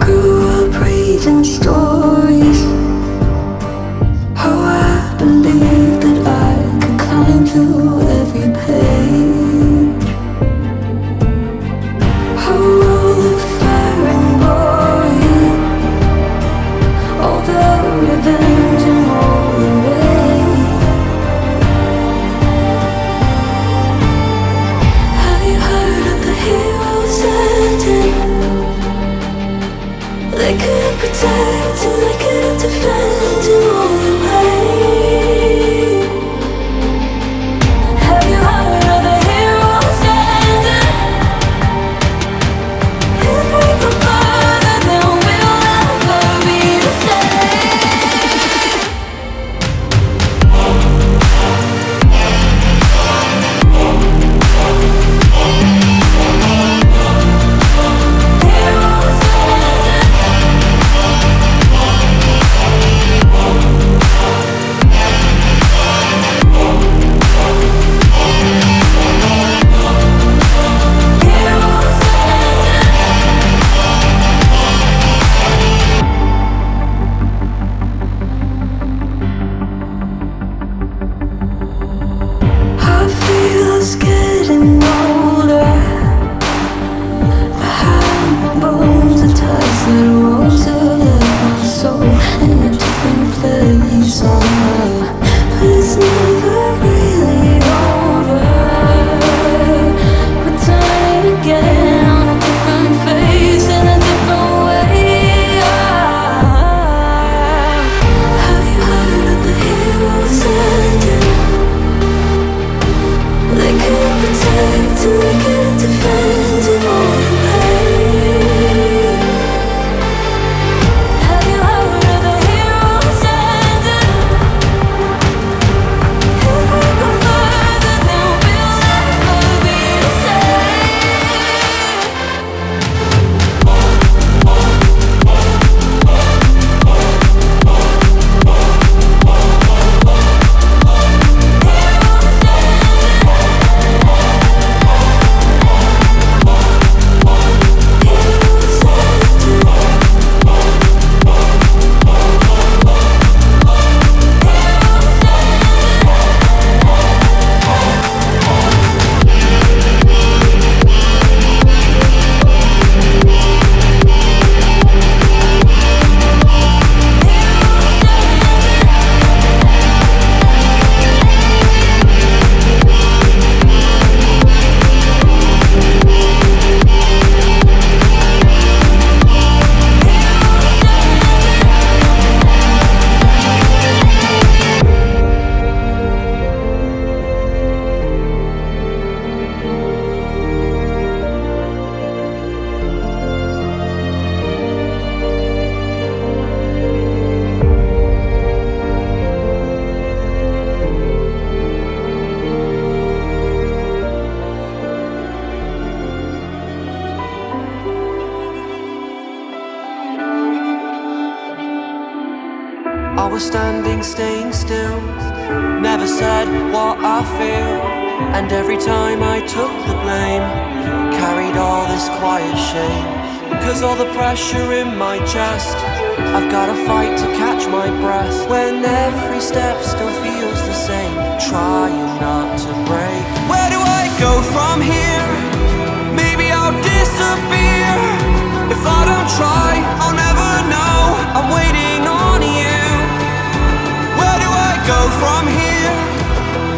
grew up reading stories, how I believed that I could climb through every page. How all the fire and glory, all the revenge and all the rage. Have you heard of the heroes ending? They couldn't protect and they couldn't defend in all the pain. Have you heard of the heroes ending? If we go further, then we'll never be the same. Heroes ending. Heroes I feel us getting older. Behind my bones are ties that rose have left my soul in a different place on earth. But it's never really over. Returning again on a different face in a different way. Have you heard of the heroes ending? They couldn't protect and they couldn't defend in all the pain. Have you heard of the heroes ending? If we go further, then we'll never be the same. I was standing, staying still, never said what I feel. And every time I took the blame, carried all this quiet shame. Cause all the pressure in my chest, I've gotta fight to catch my breath. When every step still feels the same, trying not to break. Where do I go from here? Maybe I'll disappear. If I don't try, I'll never know. I'm waiting on you. Where do I go from here?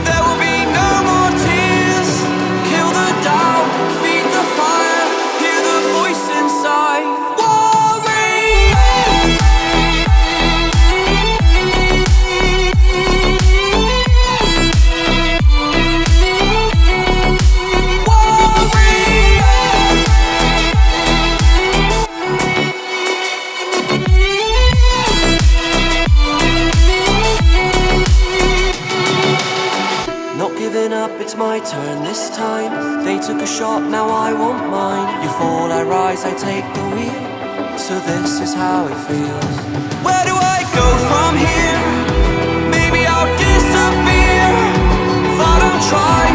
There will be no more tears. Kill the doubt, feed the fire, hear the voice inside. It's my turn this time. They took a shot, now I want mine. You fall, I rise, I take the wheel. So this is how it feels. Where do I go from here? Maybe I'll disappear. If I don't try,